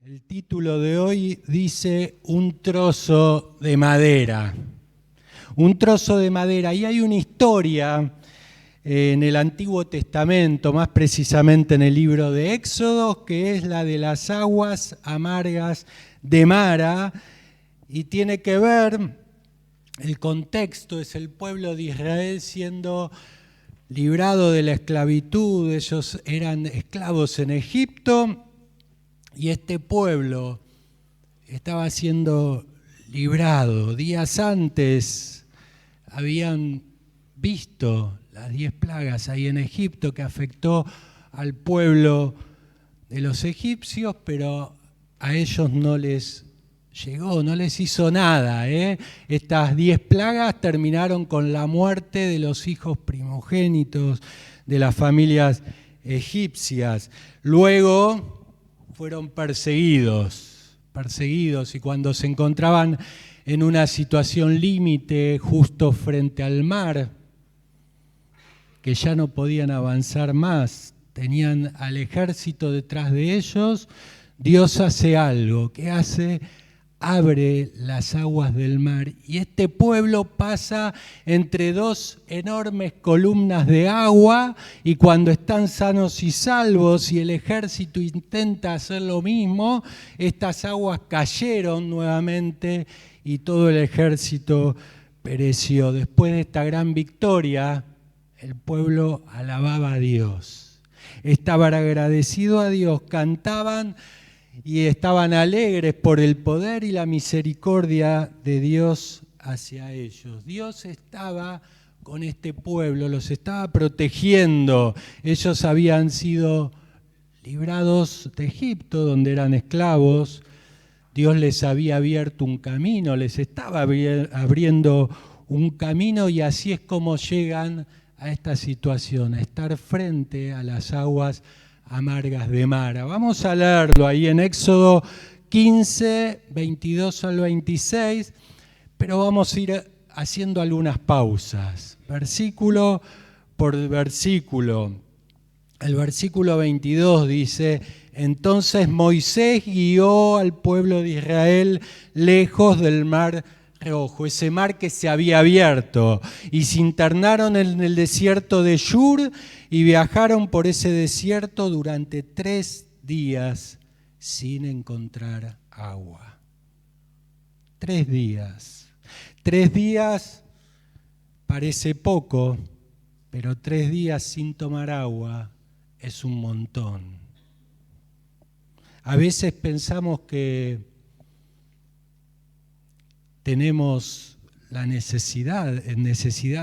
El título de hoy dice un trozo de madera. Un trozo de madera. Y hay una historia en el Antiguo Testamento, más precisamente en el libro de Éxodo, que es la de las aguas amargas de Mara, y tiene que ver, el contexto es el pueblo de Israel siendo librado de la esclavitud. Ellos eran esclavos en Egipto y este pueblo estaba siendo librado. Días antes habían visto las 10 plagas ahí en Egipto que afectó al pueblo de los egipcios, pero a ellos no les llegó, no les hizo nada. Estas 10 plagas terminaron con la muerte de los hijos primogénitos de las familias egipcias. Luego fueron perseguidos, y cuando se encontraban en una situación límite justo frente al mar, que ya no podían avanzar más, tenían al ejército detrás de ellos, Dios hace algo. ¿Qué hace? Abre las aguas del mar y este pueblo pasa entre dos enormes columnas de agua, y cuando están sanos y salvos y el ejército intenta hacer lo mismo, estas aguas cayeron nuevamente y todo el ejército pereció. Después de esta gran victoria, el pueblo alababa a Dios, estaban agradecidos a Dios, cantaban y estaban alegres por el poder y la misericordia de Dios hacia ellos. Dios estaba con este pueblo, los estaba protegiendo. Ellos habían sido librados de Egipto, donde eran esclavos. Dios les había abierto un camino, les estaba abriendo un camino, y así es como llegan a esta situación, a estar frente a las aguas amargas de Mara. Vamos a leerlo ahí en Éxodo 15, 22 al 26, pero vamos a ir haciendo algunas pausas, versículo por versículo. El versículo 22 dice: entonces Moisés guió al pueblo de Israel lejos del mar Rojo, ese mar que se había abierto, y se internaron en el desierto de Shur y viajaron por ese desierto durante 3 días sin encontrar agua. 3 días. 3 días parece poco, pero 3 días sin tomar agua es un montón. A veces pensamos que tenemos la necesidad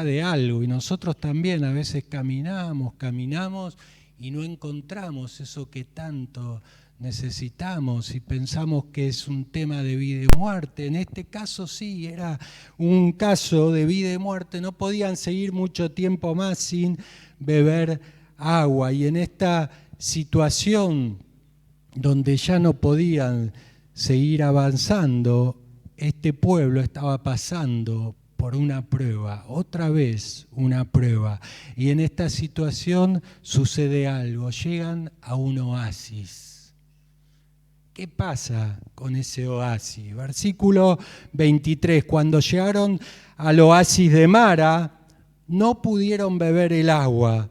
de algo, y nosotros también a veces caminamos y no encontramos eso que tanto necesitamos, y pensamos que es un tema de vida y muerte. En este caso sí, era un caso de vida y muerte. No podían seguir mucho tiempo más sin beber agua, y en esta situación donde ya no podían seguir avanzando, este pueblo estaba pasando por una prueba, otra vez una prueba. Y en esta situación sucede algo, llegan a un oasis. ¿Qué pasa con ese oasis? Versículo 23, cuando llegaron al oasis de Mara, no pudieron beber el agua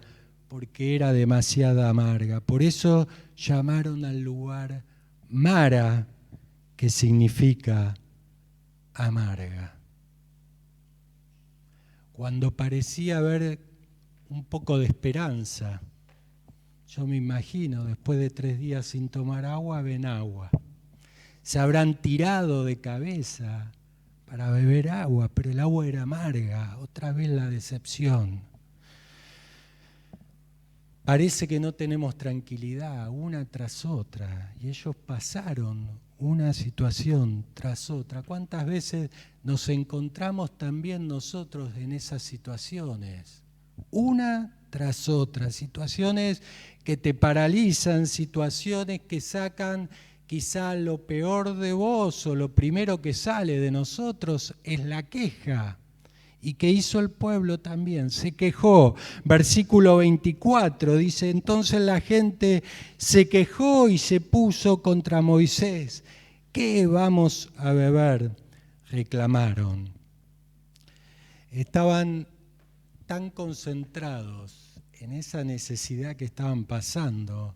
porque era demasiado amarga. Por eso llamaron al lugar Mara, que significa amarga. Cuando parecía haber un poco de esperanza, yo me imagino, después de 3 días sin tomar agua, ven agua. Se habrán tirado de cabeza para beber agua, pero el agua era amarga. Otra vez la decepción. Parece que no tenemos tranquilidad, una tras otra, y ellos pasaron una situación tras otra. ¿Cuántas veces nos encontramos también nosotros en esas situaciones? Una tras otra, situaciones que te paralizan, situaciones que sacan quizá lo peor de vos, o lo primero que sale de nosotros es la queja. ¿Y qué hizo el pueblo también? Se quejó. Versículo 24 dice, entonces la gente se quejó y se puso contra Moisés. ¿Qué vamos a beber? Reclamaron. Estaban tan concentrados en esa necesidad que estaban pasando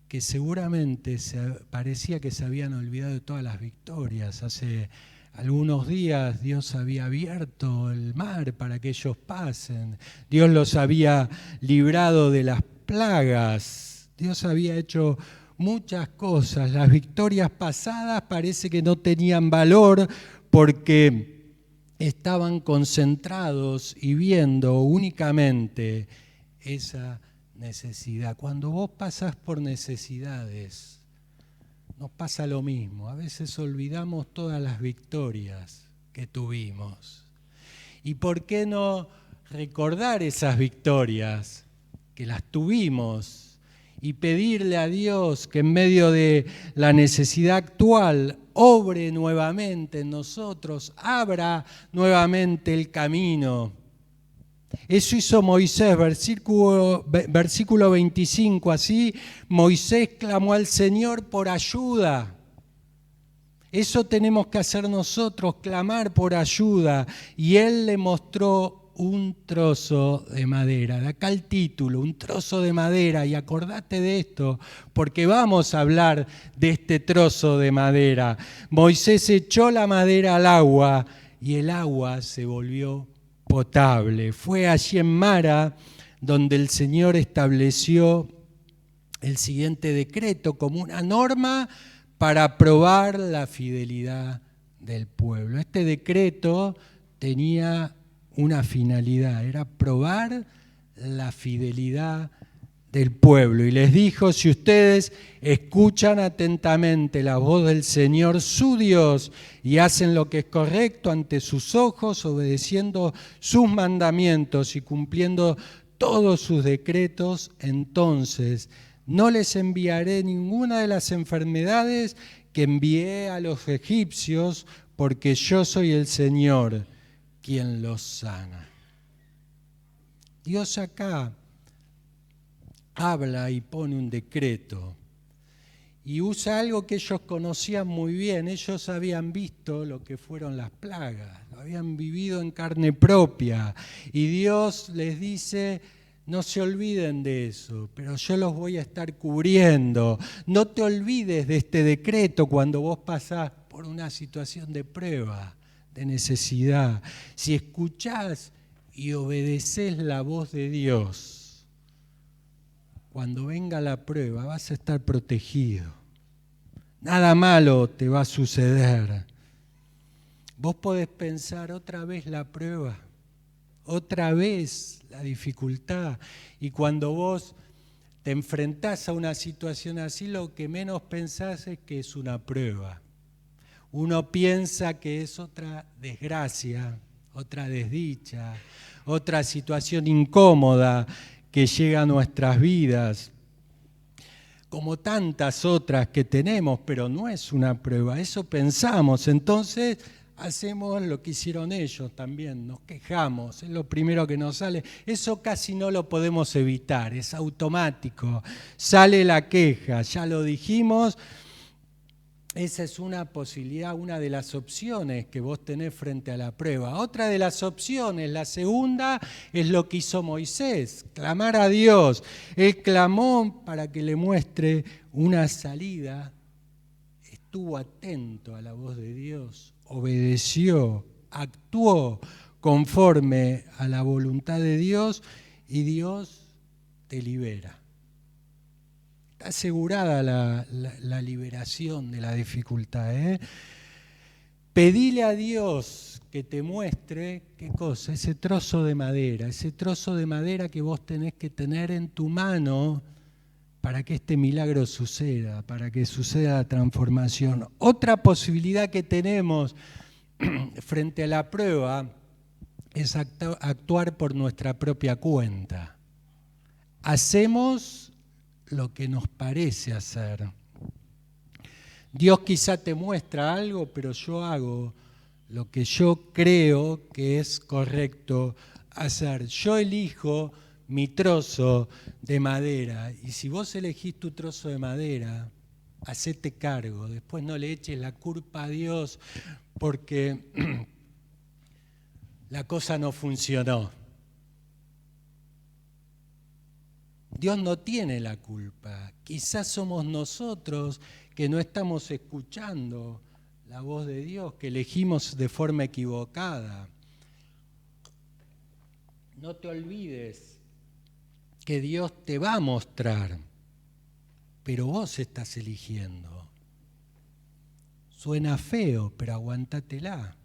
que seguramente parecía que se habían olvidado de todas las victorias. Hace algunos días Dios había abierto el mar para que ellos pasen. Dios los había librado de las plagas. Dios había hecho muchas cosas. Las victorias pasadas parece que no tenían valor porque estaban concentrados y viendo únicamente esa necesidad. Cuando vos pasás por necesidades, nos pasa lo mismo. A veces olvidamos todas las victorias que tuvimos. ¿Y por qué no recordar esas victorias que las tuvimos y pedirle a Dios que en medio de la necesidad actual obre nuevamente en nosotros, abra nuevamente el camino? Eso hizo Moisés, versículo 25, así Moisés clamó al Señor por ayuda. Eso tenemos que hacer nosotros, clamar por ayuda. Y Él le mostró un trozo de madera. De acá el título, un trozo de madera. Y acordate de esto, porque vamos a hablar de este trozo de madera. Moisés echó la madera al agua y el agua se volvió potable. Fue allí en Mara donde el Señor estableció el siguiente decreto como una norma para probar la fidelidad del pueblo. Este decreto tenía una finalidad, era probar la fidelidad del pueblo. Y les dijo, si ustedes escuchan atentamente la voz del Señor su Dios y hacen lo que es correcto ante sus ojos, obedeciendo sus mandamientos y cumpliendo todos sus decretos, entonces no les enviaré ninguna de las enfermedades que envié a los egipcios, porque yo soy el Señor quien los sana. Dios acá habla y pone un decreto y usa algo que ellos conocían muy bien. Ellos habían visto lo que fueron las plagas, lo habían vivido en carne propia, y Dios les dice, no se olviden de eso, pero yo los voy a estar cubriendo. No te olvides de este decreto cuando vos pasás por una situación de prueba, de necesidad. Si escuchás y obedecés la voz de Dios, cuando venga la prueba vas a estar protegido. Nada malo te va a suceder. Vos podés pensar otra vez la prueba, otra vez la dificultad. Y cuando vos te enfrentás a una situación así, lo que menos pensás es que es una prueba. Uno piensa que es otra desgracia, otra desdicha, otra situación incómoda que llega a nuestras vidas, como tantas otras que tenemos, pero no es una prueba, eso pensamos. Entonces hacemos lo que hicieron ellos también, nos quejamos, es lo primero que nos sale. Eso casi no lo podemos evitar, es automático, sale la queja, ya lo dijimos. Esa es una posibilidad, una de las opciones que vos tenés frente a la prueba. Otra de las opciones, la segunda, es lo que hizo Moisés, clamar a Dios. Él clamó para que le muestre una salida, estuvo atento a la voz de Dios, obedeció, actuó conforme a la voluntad de Dios y Dios te libera. Asegurada la liberación de la dificultad. Pedile a Dios que te muestre, ¿qué cosa? Ese trozo de madera que vos tenés que tener en tu mano para que este milagro suceda, para que suceda la transformación. Otra posibilidad que tenemos frente a la prueba es actuar por nuestra propia cuenta. Hacemos lo que nos parece hacer. Dios quizá te muestra algo, pero yo hago lo que yo creo que es correcto hacer. Yo elijo mi trozo de madera, y si vos elegís tu trozo de madera, hacete cargo, después no le eches la culpa a Dios porque la cosa no funcionó. Dios no tiene la culpa, quizás somos nosotros que no estamos escuchando la voz de Dios, que elegimos de forma equivocada. No te olvides que Dios te va a mostrar, pero vos estás eligiendo. Suena feo, pero aguantátela,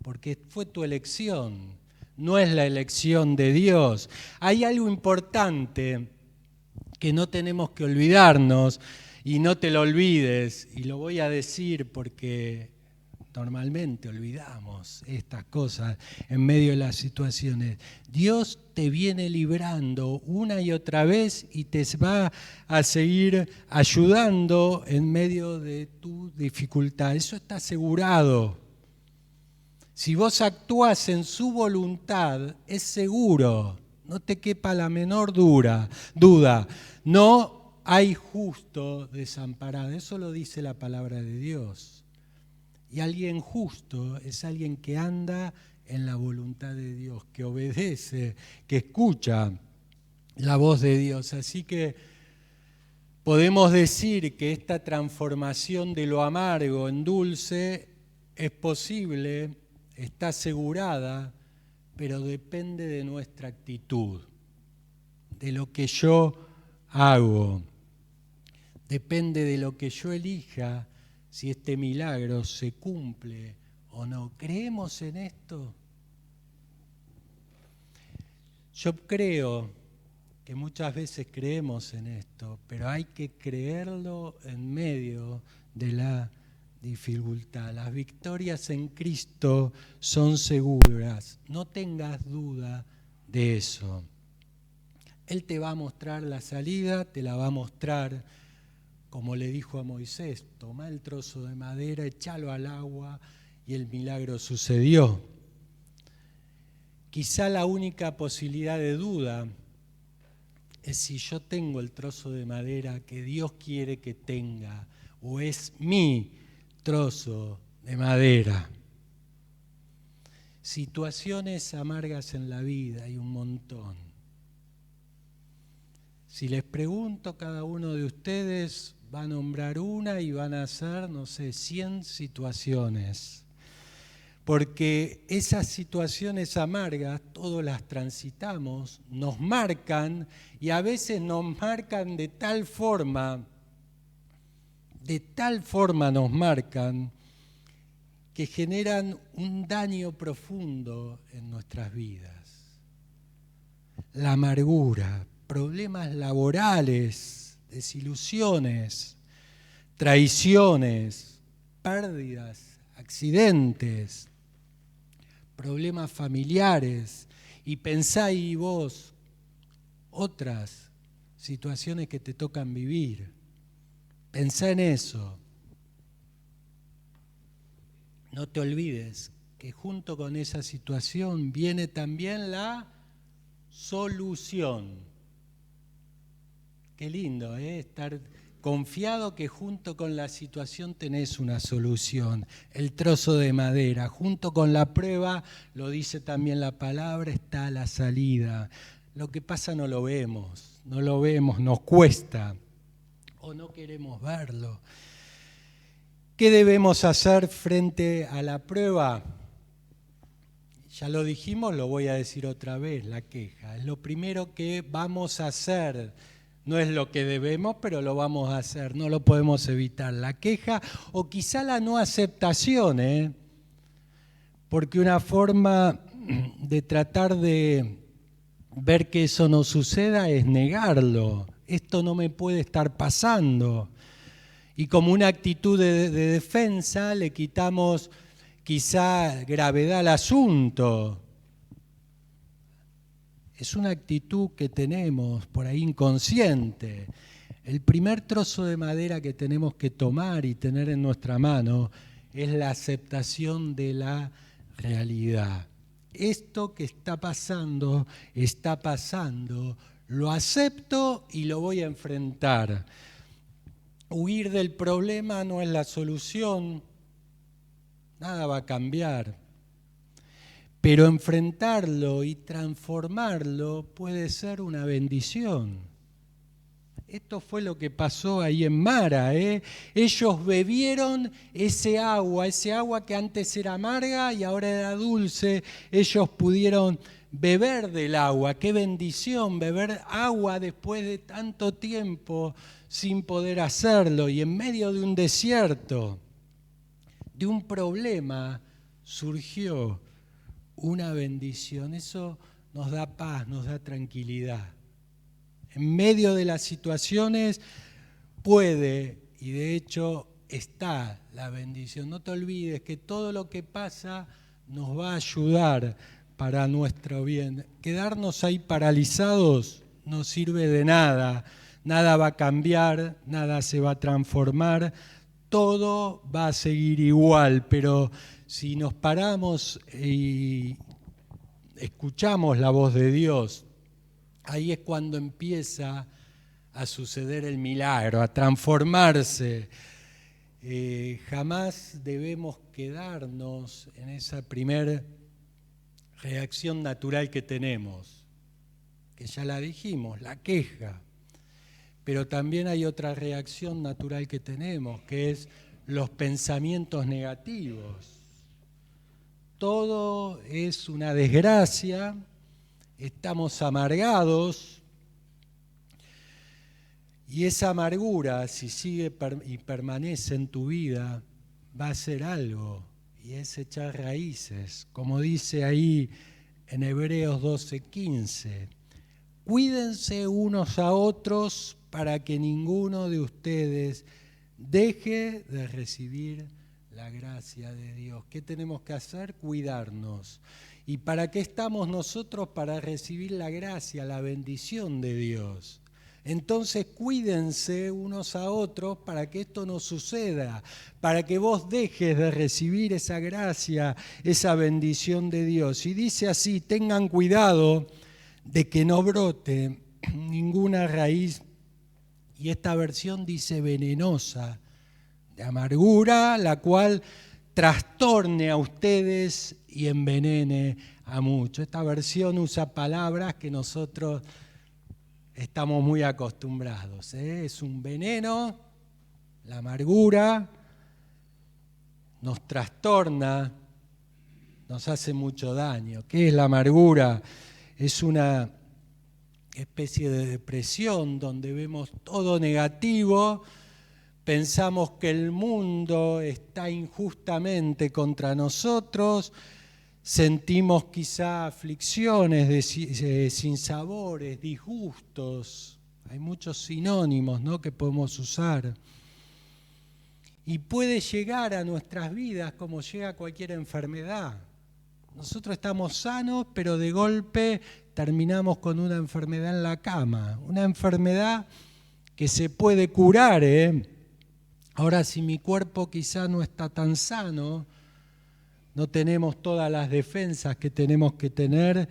porque fue tu elección, no es la elección de Dios. Hay algo importante que no tenemos que olvidarnos, y no te lo olvides, y lo voy a decir porque normalmente olvidamos estas cosas en medio de las situaciones. Dios te viene librando una y otra vez y te va a seguir ayudando en medio de tu dificultad. Eso está asegurado. Si vos actúas en su voluntad, es seguro, no te quepa la menor duda. No hay justo desamparado, eso lo dice la palabra de Dios. Y alguien justo es alguien que anda en la voluntad de Dios, que obedece, que escucha la voz de Dios. Así que podemos decir que esta transformación de lo amargo en dulce es posible, está asegurada, pero depende de nuestra actitud, de lo que yo hago. Depende de lo que yo elija, si este milagro se cumple o no. ¿Creemos en esto? Yo creo que muchas veces creemos en esto, pero hay que creerlo en medio de la dificultad. Las victorias en Cristo son seguras, no tengas duda de eso. Él te va a mostrar la salida, te la va a mostrar. Como le dijo a Moisés, toma el trozo de madera, échalo al agua, y el milagro sucedió. Quizá la única posibilidad de duda es si yo tengo el trozo de madera que Dios quiere que tenga, o es mi trozo de madera. Situaciones amargas en la vida hay un montón. Si les pregunto, cada uno de ustedes va a nombrar una y van a hacer, 100 situaciones. Porque esas situaciones amargas, todos las transitamos, nos marcan, y a veces nos marcan de tal forma nos marcan, que generan un daño profundo en nuestras vidas. La amargura, problemas laborales, desilusiones, traiciones, pérdidas, accidentes, problemas familiares, y pensáis vos otras situaciones que te tocan vivir. Pensá en eso. No te olvides que junto con esa situación viene también la solución. Qué lindo, estar confiado que junto con la situación tenés una solución. El trozo de madera, junto con la prueba, lo dice también la palabra, está la salida. Lo que pasa no lo vemos, nos cuesta o no queremos verlo. ¿Qué debemos hacer frente a la prueba? Ya lo dijimos, lo voy a decir otra vez, la queja. Es lo primero que vamos a hacer. No es lo que debemos, pero lo vamos a hacer, no lo podemos evitar. La queja o quizá la no aceptación, porque una forma de tratar de ver que eso no suceda es negarlo. Esto no me puede estar pasando. Y como una actitud de defensa le quitamos quizá gravedad al asunto. Es una actitud que tenemos por ahí inconsciente. El primer trozo de madera que tenemos que tomar y tener en nuestra mano es la aceptación de la realidad. Esto que está pasando, lo acepto y lo voy a enfrentar. Huir del problema no es la solución, nada va a cambiar. Pero enfrentarlo y transformarlo puede ser una bendición. Esto fue lo que pasó ahí en Mara. Ellos bebieron ese agua que antes era amarga y ahora era dulce. Ellos pudieron beber del agua. Qué bendición beber agua después de tanto tiempo sin poder hacerlo. Y en medio de un desierto, de un problema, surgió una bendición. Eso nos da paz, nos da tranquilidad. En medio de las situaciones puede, y de hecho está la bendición. No te olvides que todo lo que pasa nos va a ayudar para nuestro bien. Quedarnos ahí paralizados no sirve de nada. Nada va a cambiar, nada se va a transformar, todo va a seguir igual, pero si nos paramos y escuchamos la voz de Dios, ahí es cuando empieza a suceder el milagro, a transformarse. Jamás debemos quedarnos en esa primera reacción natural que tenemos, que ya la dijimos, la queja. Pero también hay otra reacción natural que tenemos, que es los pensamientos negativos. Todo es una desgracia, estamos amargados y esa amargura, si sigue y permanece en tu vida, va a hacer algo y es echar raíces, como dice ahí en Hebreos 12:15. Cuídense unos a otros para que ninguno de ustedes deje de recibir la gracia de Dios. ¿Qué tenemos que hacer? Cuidarnos. ¿Y para qué estamos nosotros? Para recibir la gracia, la bendición de Dios. Entonces cuídense unos a otros para que esto no suceda, para que vos dejes de recibir esa gracia, esa bendición de Dios. Y dice así, tengan cuidado de que no brote ninguna raíz, y esta versión dice venenosa, de amargura, la cual trastorne a ustedes y envenene a muchos. Esta versión usa palabras que nosotros estamos muy acostumbrados. Es un veneno, la amargura nos trastorna, nos hace mucho daño. ¿Qué es la amargura? Es una especie de depresión donde vemos todo negativo, pensamos que el mundo está injustamente contra nosotros, sentimos quizá aflicciones de sinsabores, disgustos, hay muchos sinónimos, ¿no?, que podemos usar. Y puede llegar a nuestras vidas como llega cualquier enfermedad. Nosotros estamos sanos, pero de golpe terminamos con una enfermedad en la cama, una enfermedad que se puede curar, Ahora, si mi cuerpo quizá no está tan sano, no tenemos todas las defensas que tenemos que tener,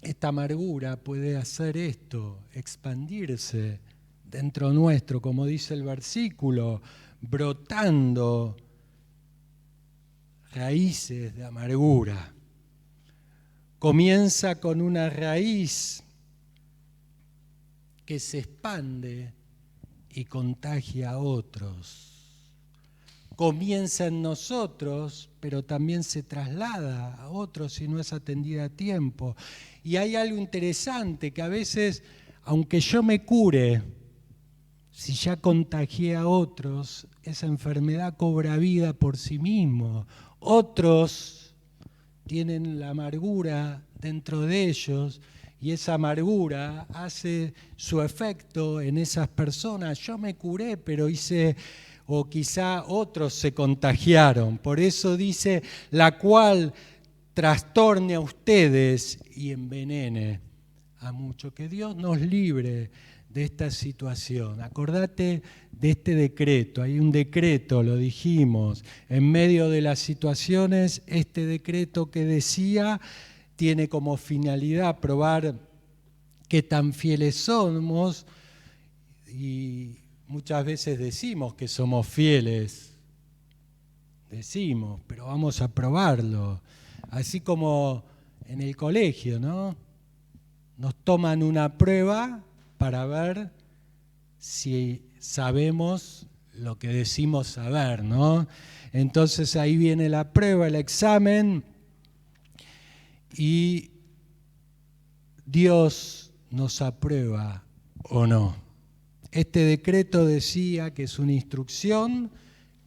esta amargura puede hacer esto, expandirse dentro nuestro, como dice el versículo, brotando raíces de amargura. Comienza con una raíz que se expande y contagia a otros. Comienza en nosotros, pero también se traslada a otros si no es atendida a tiempo. Y hay algo interesante, que a veces, aunque yo me cure, si ya contagié a otros, esa enfermedad cobra vida por sí mismo. Otros tienen la amargura dentro de ellos y esa amargura hace su efecto en esas personas. Yo me curé, pero o quizá otros se contagiaron. Por eso dice, la cual trastorne a ustedes y envenene a muchos. Que Dios nos libre de esta situación. Acordate de este decreto. Hay un decreto, lo dijimos, en medio de las situaciones. Este decreto que decía tiene como finalidad probar qué tan fieles somos, y muchas veces decimos que somos fieles. Decimos, pero vamos a probarlo. Así como en el colegio, ¿no? Nos toman una prueba para ver si sabemos lo que decimos saber, ¿no? Entonces ahí viene la prueba, el examen, y Dios nos aprueba o no. Este decreto decía que es una instrucción,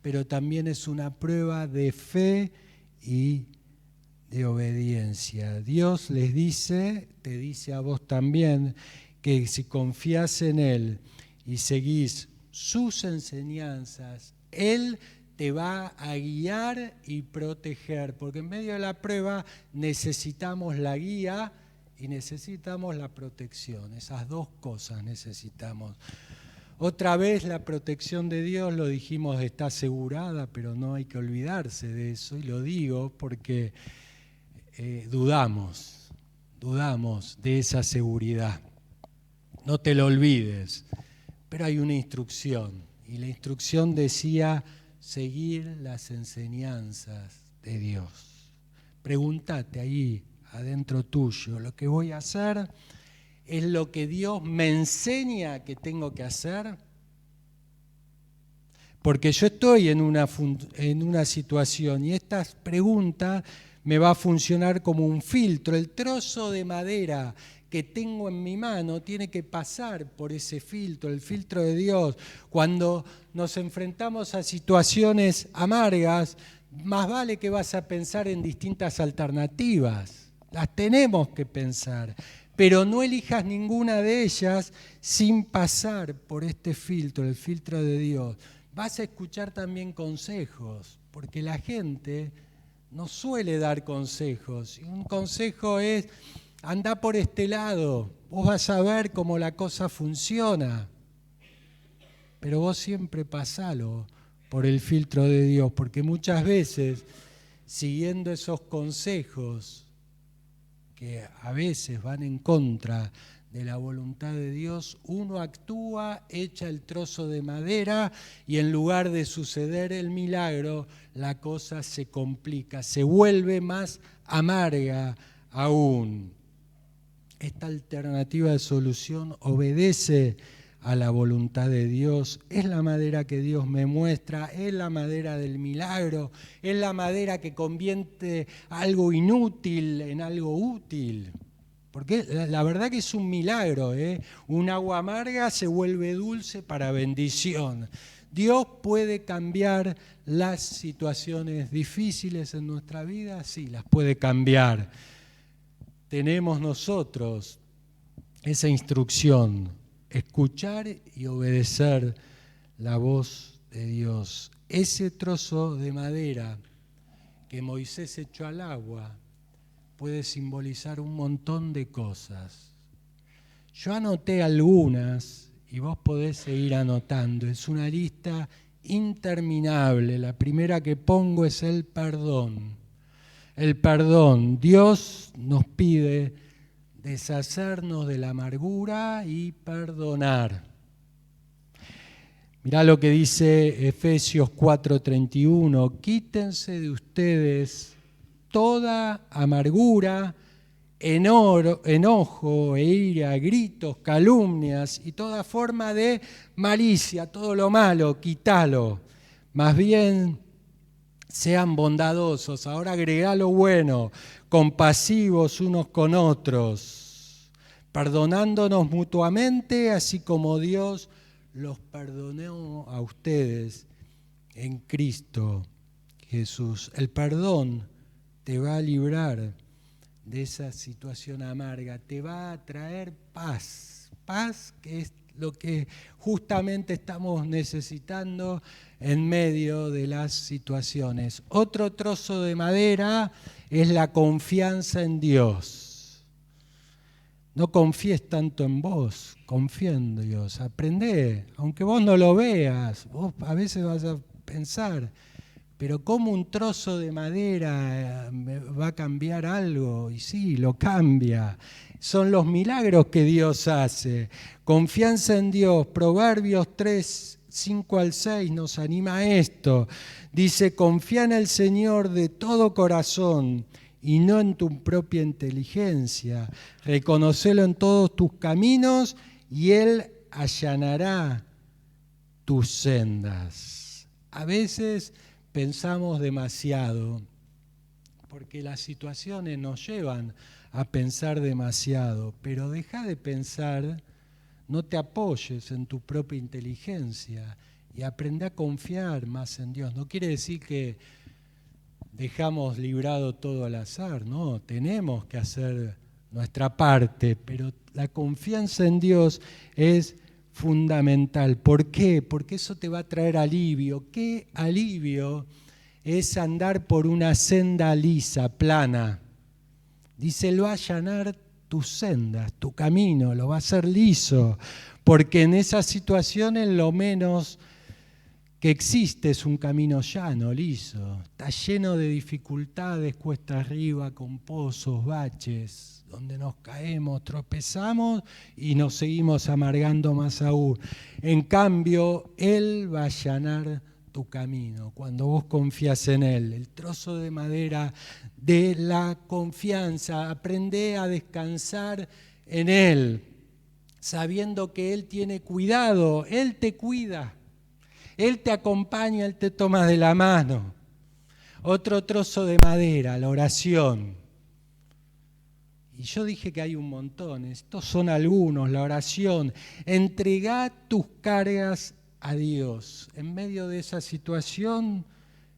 pero también es una prueba de fe y de obediencia. Dios les dice, te dice a vos también, que si confías en Él y seguís sus enseñanzas, Él te va a guiar y proteger, porque en medio de la prueba necesitamos la guía y necesitamos la protección. Esas dos cosas necesitamos. Otra vez la protección de Dios, lo dijimos, está asegurada, pero no hay que olvidarse de eso, y lo digo porque dudamos de esa seguridad. No te lo olvides, pero hay una instrucción, y la instrucción decía seguir las enseñanzas de Dios. Pregúntate ahí adentro tuyo, ¿lo que voy a hacer es lo que Dios me enseña que tengo que hacer? Porque yo estoy en una situación, y esta pregunta me va a funcionar como un filtro. El trozo de madera que tengo en mi mano tiene que pasar por ese filtro, el filtro de Dios. Cuando nos enfrentamos a situaciones amargas, más vale que vas a pensar en distintas alternativas. Las tenemos que pensar, pero no elijas ninguna de ellas sin pasar por este filtro, el filtro de Dios. Vas a escuchar también consejos, porque la gente no suele dar consejos. Y un consejo es, anda por este lado, vos vas a ver cómo la cosa funciona. Pero vos siempre pasalo por el filtro de Dios, porque muchas veces, siguiendo esos consejos, que a veces van en contra de la voluntad de Dios, uno actúa, echa el trozo de madera, y en lugar de suceder el milagro, la cosa se complica, se vuelve más amarga aún. Esta alternativa de solución obedece a la voluntad de Dios. Es la madera que Dios me muestra, es la madera del milagro, es la madera que convierte algo inútil en algo útil. Porque la verdad que es un milagro, ¿eh? Un agua amarga se vuelve dulce para bendición. ¿Dios puede cambiar las situaciones difíciles en nuestra vida? Sí, las puede cambiar. Tenemos nosotros esa instrucción, escuchar y obedecer la voz de Dios. Ese trozo de madera que Moisés echó al agua puede simbolizar un montón de cosas. Yo anoté algunas y vos podés seguir anotando. Es una lista interminable. La primera que pongo es el perdón. El perdón. Dios nos pide deshacernos de la amargura y perdonar. Mirá lo que dice Efesios 4:31. Quítense de ustedes toda amargura, enojo e ira, gritos, calumnias y toda forma de malicia, todo lo malo, quítalo. Más bien, sean bondadosos, ahora agregá lo bueno, compasivos unos con otros, perdonándonos mutuamente, así como Dios los perdonó a ustedes en Cristo Jesús. El perdón te va a librar de esa situación amarga, te va a traer paz, paz que es lo que justamente estamos necesitando en medio de las situaciones. Otro trozo de madera es la confianza en Dios. No confíes tanto en vos, confía en Dios, aprendé, aunque vos no lo veas, vos a veces vas a pensar, pero ¿cómo un trozo de madera va a cambiar algo? Y sí, lo cambia. Son los milagros que Dios hace. Confianza en Dios. Proverbios 3, 5 al 6 nos anima a esto. Dice, confía en el Señor de todo corazón y no en tu propia inteligencia. Reconocelo en todos tus caminos y Él allanará tus sendas. A veces pensamos demasiado, porque las situaciones nos llevan a pensar demasiado, pero deja de pensar, no te apoyes en tu propia inteligencia y aprende a confiar más en Dios. No quiere decir que dejamos librado todo al azar, no, tenemos que hacer nuestra parte, pero la confianza en Dios es fundamental. ¿Por qué? Porque eso te va a traer alivio. ¿Qué alivio es andar por una senda lisa, plana? Dice, Él va a allanar tus sendas, tu camino, lo va a hacer liso, porque en esas situaciones lo menos que existe es un camino llano, liso. Está lleno de dificultades, cuesta arriba, con pozos, baches, donde nos caemos, tropezamos y nos seguimos amargando más aún. En cambio, Él va a allanar tu camino cuando vos confías en Él. El trozo de madera de la confianza. Aprende a descansar en Él, sabiendo que Él tiene cuidado, Él te cuida. Él te acompaña, Él te toma de la mano. Otro trozo de madera, la oración. Y yo dije que hay un montón, estos son algunos, la oración. Entregá tus cargas a Dios. En medio de esa situación,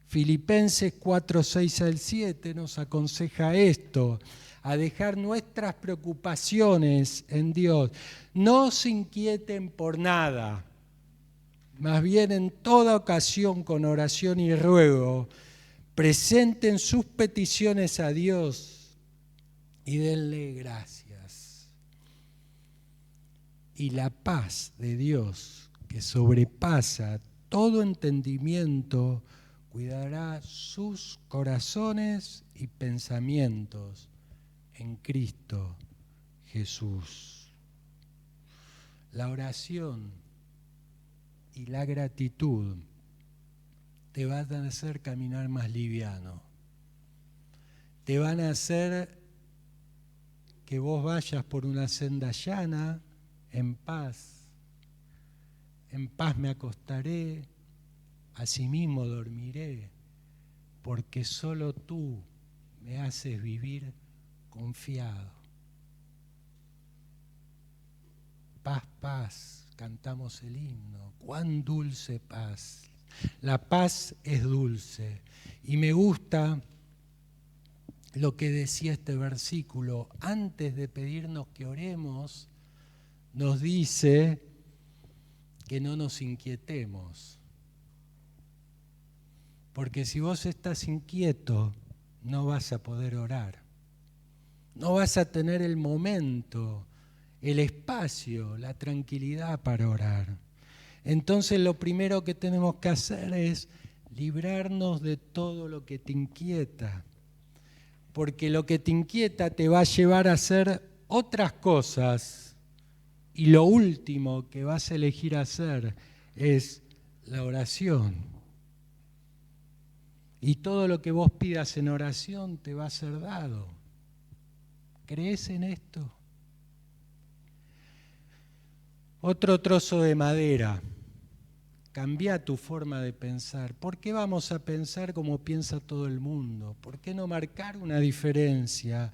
Filipenses 4, 6 al 7 nos aconseja esto, a dejar nuestras preocupaciones en Dios. No se inquieten por nada. Más bien en toda ocasión con oración y ruego, presenten sus peticiones a Dios y denle gracias. Y la paz de Dios, que sobrepasa todo entendimiento, cuidará sus corazones y pensamientos en Cristo Jesús. La oración y la gratitud te van a hacer caminar más liviano. Te van a hacer que vos vayas por una senda llana, en paz. En paz me acostaré, asimismo dormiré, porque solo tú me haces vivir confiado. Paz, paz. Cantamos el himno, cuán dulce paz. La paz es dulce. Y me gusta lo que decía este versículo. Antes de pedirnos que oremos, nos dice que no nos inquietemos. Porque si vos estás inquieto, no vas a poder orar. No vas a tener el momento, el espacio, la tranquilidad para orar. Entonces lo primero que tenemos que hacer es librarnos de todo lo que te inquieta, porque lo que te inquieta te va a llevar a hacer otras cosas y lo último que vas a elegir hacer es la oración. Y todo lo que vos pidas en oración te va a ser dado. ¿Crees en esto? Otro trozo de madera. Cambia tu forma de pensar. ¿Por qué vamos a pensar como piensa todo el mundo? ¿Por qué no marcar una diferencia?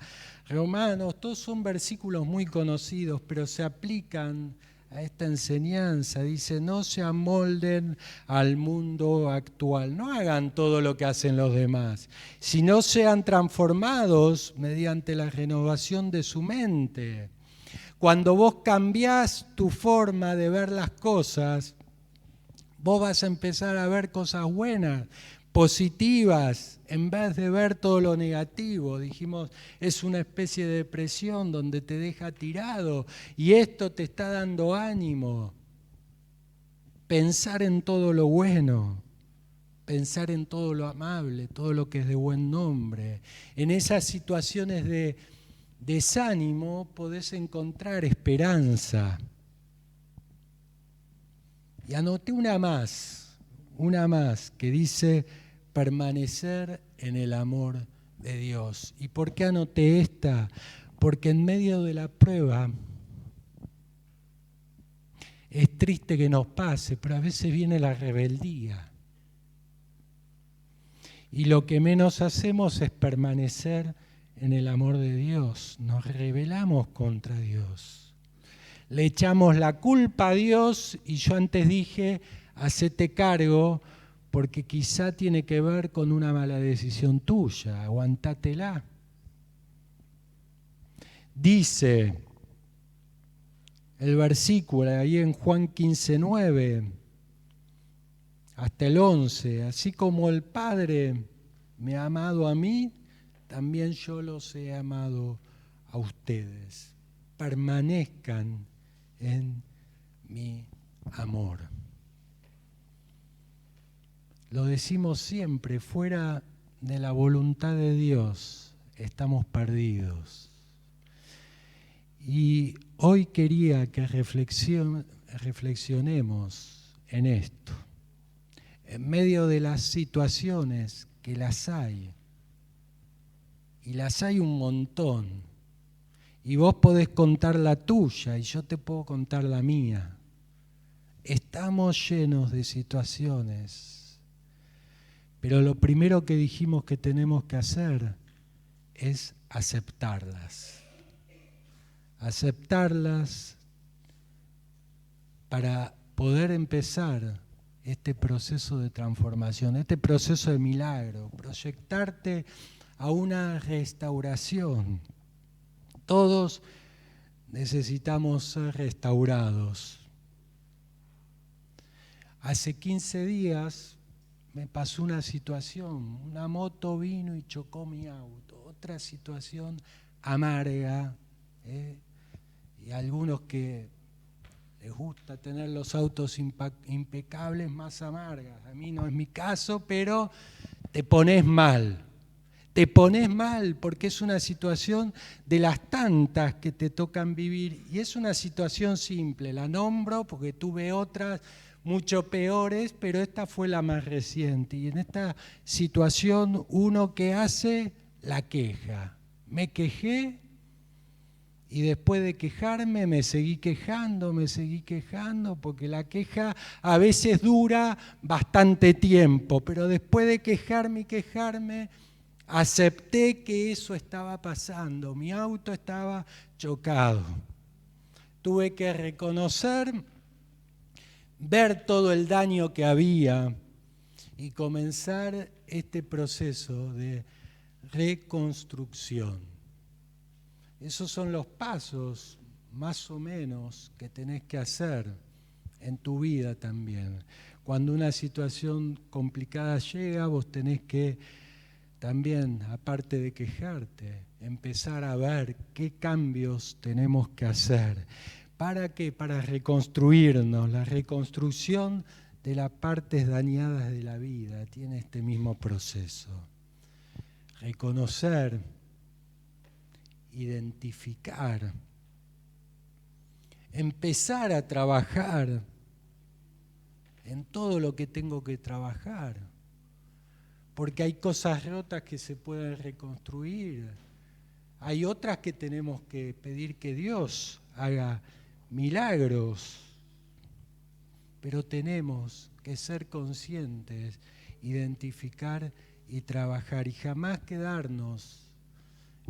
Romanos, todos son versículos muy conocidos, pero se aplican a esta enseñanza. Dice, no se amolden al mundo actual. No hagan todo lo que hacen los demás, sino sean transformados mediante la renovación de su mente. Cuando vos cambiás tu forma de ver las cosas, vos vas a empezar a ver cosas buenas, positivas, en vez de ver todo lo negativo. Dijimos, es una especie de depresión donde te deja tirado y esto te está dando ánimo. Pensar en todo lo bueno, pensar en todo lo amable, todo lo que es de buen nombre. En esas situaciones de desánimo podés encontrar esperanza. Y anoté una más que dice permanecer en el amor de Dios. ¿Y por qué anoté esta? Porque en medio de la prueba es triste que nos pase, pero a veces viene la rebeldía. Y lo que menos hacemos es permanecer en el amor de Dios. Nos rebelamos contra Dios. Le echamos la culpa a Dios y yo antes dije, hacete cargo, porque quizá tiene que ver con una mala decisión tuya, aguantátela. Dice el versículo ahí en Juan 15:9 hasta el 11, así como el Padre me ha amado a mí, también yo los he amado a ustedes. Permanezcan en mi amor. Lo decimos siempre, fuera de la voluntad de Dios estamos perdidos. Y hoy quería que reflexionemos en esto. En medio de las situaciones que las hay, y las hay un montón, y vos podés contar la tuya y yo te puedo contar la mía. Estamos llenos de situaciones, pero lo primero que dijimos que tenemos que hacer es aceptarlas. Aceptarlas para poder empezar este proceso de transformación, este proceso de milagro, proyectarte a una restauración. Todos necesitamos ser restaurados. Hace 15 días me pasó una situación, una moto vino y chocó mi auto, otra situación amarga, y algunos que les gusta tener los autos impecables, más amargas. A mí no es mi caso, pero te pones mal. Te pones mal porque es una situación de las tantas que te tocan vivir y es una situación simple, la nombro porque tuve otras mucho peores, pero esta fue la más reciente. Y en esta situación uno que hace la queja. Me quejé y después de quejarme me seguí quejando, porque la queja a veces dura bastante tiempo, pero después de quejarme, acepté que eso estaba pasando, mi auto estaba chocado. Tuve que reconocer, ver todo el daño que había y comenzar este proceso de reconstrucción. Esos son los pasos, más o menos, que tenés que hacer en tu vida también. Cuando una situación complicada llega, vos tenés que también, aparte de quejarte, empezar a ver qué cambios tenemos que hacer. ¿Para qué? Para reconstruirnos. La reconstrucción de las partes dañadas de la vida tiene este mismo proceso. Reconocer, identificar, empezar a trabajar en todo lo que tengo que trabajar. Porque hay cosas rotas que se pueden reconstruir. Hay otras que tenemos que pedir que Dios haga milagros. Pero tenemos que ser conscientes, identificar y trabajar. Y jamás quedarnos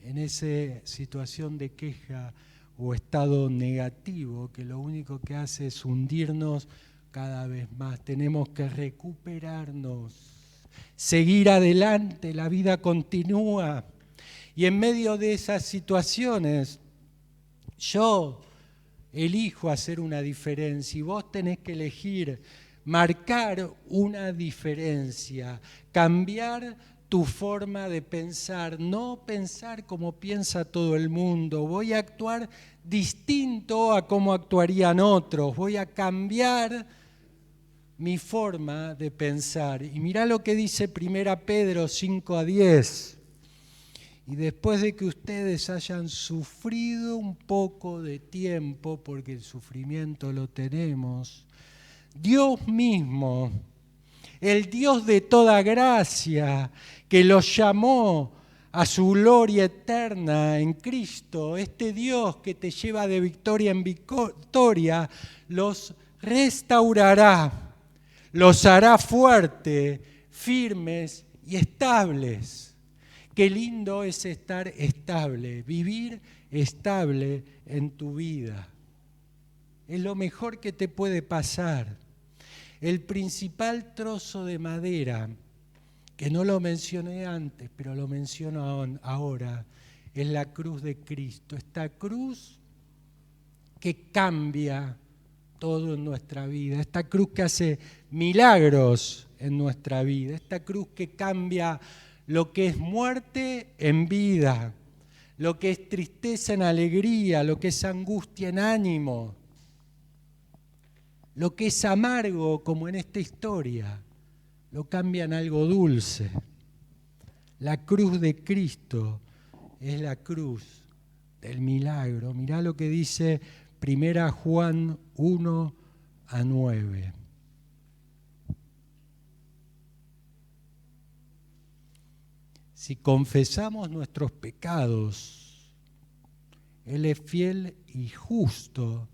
en esa situación de queja o estado negativo que lo único que hace es hundirnos cada vez más. Tenemos que recuperarnos. Seguir adelante, la vida continúa. Y en medio de esas situaciones, yo elijo hacer una diferencia y vos tenés que elegir marcar una diferencia, cambiar tu forma de pensar, no pensar como piensa todo el mundo. Voy a actuar distinto a cómo actuarían otros, voy a cambiar mi forma de pensar. Y mirá lo que dice 1 Pedro 5:10. Y después de que ustedes hayan sufrido un poco de tiempo, porque el sufrimiento lo tenemos, Dios mismo, el Dios de toda gracia, que los llamó a su gloria eterna en Cristo, este Dios que te lleva de victoria en victoria, los restaurará, los hará fuertes, firmes y estables. Qué lindo es estar estable, vivir estable en tu vida. Es lo mejor que te puede pasar. El principal trozo de madera, que no lo mencioné antes, pero lo menciono ahora, es la cruz de Cristo. Esta cruz que cambia todo en nuestra vida, esta cruz que hace milagros en nuestra vida, esta cruz que cambia lo que es muerte en vida, lo que es tristeza en alegría, lo que es angustia en ánimo, lo que es amargo, como en esta historia, lo cambia en algo dulce. La cruz de Cristo es la cruz del milagro. Mirá lo que dice 1 Juan 1:9. Si confesamos nuestros pecados, Él es fiel y justo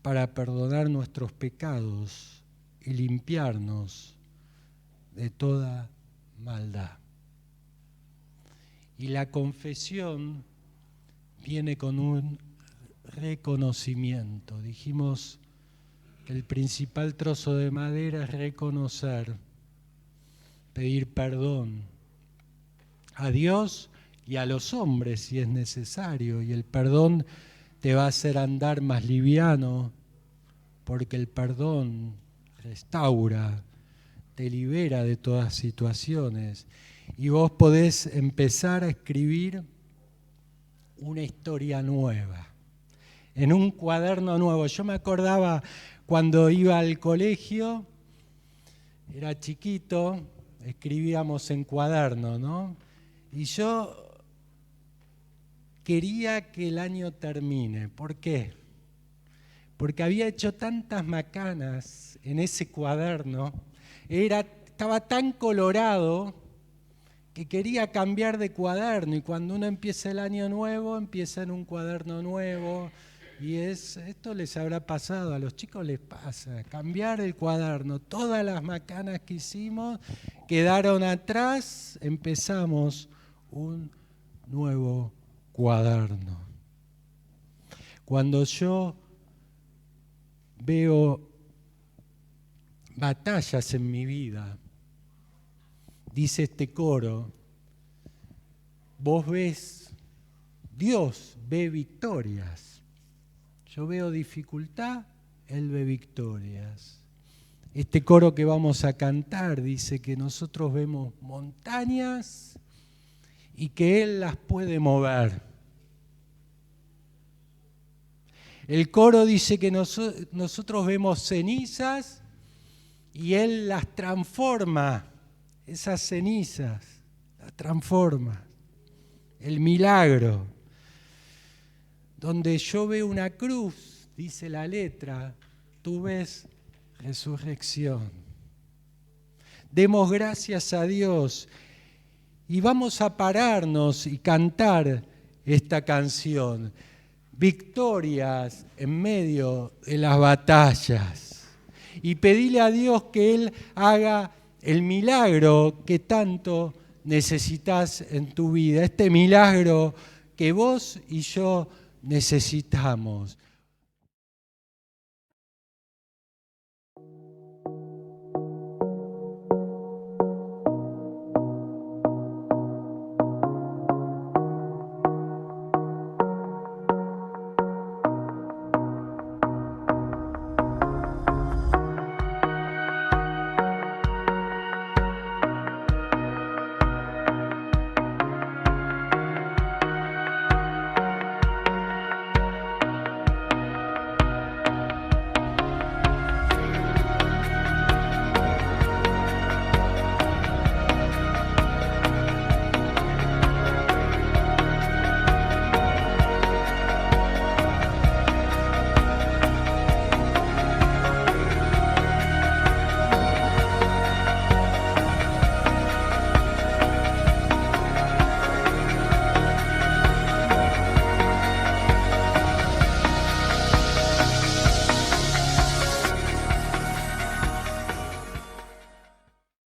para perdonar nuestros pecados y limpiarnos de toda maldad. Y la confesión viene con un reconocimiento. Dijimos que el principal trozo de madera es reconocer, pedir perdón a Dios y a los hombres si es necesario, y el perdón te va a hacer andar más liviano, porque el perdón restaura, te libera de todas situaciones, y vos podés empezar a escribir una historia nueva, en un cuaderno nuevo. Yo me acordaba cuando iba al colegio, era chiquito, escribíamos en cuaderno, ¿no? Y yo quería que el año termine. ¿Por qué? Porque había hecho tantas macanas en ese cuaderno, estaba tan colorado que quería cambiar de cuaderno, y cuando uno empieza el año nuevo, empieza en un cuaderno nuevo, y esto les habrá pasado, a los chicos les pasa, cambiar el cuaderno. Todas las macanas que hicimos quedaron atrás, empezamos un nuevo cuaderno. Cuando yo veo batallas en mi vida, dice este coro, vos ves, Dios ve victorias. Yo veo dificultad, Él ve victorias. Este coro que vamos a cantar dice que nosotros vemos montañas y que Él las puede mover. El coro dice que nosotros vemos cenizas y Él las transforma. Esas cenizas las transforma. El milagro. Donde yo veo una cruz, dice la letra, tú ves resurrección. Demos gracias a Dios y vamos a pararnos y cantar esta canción. Victorias en medio de las batallas. Y pedirle a Dios que Él haga el milagro que tanto necesitas en tu vida. Este milagro que vos y yo necesitamos.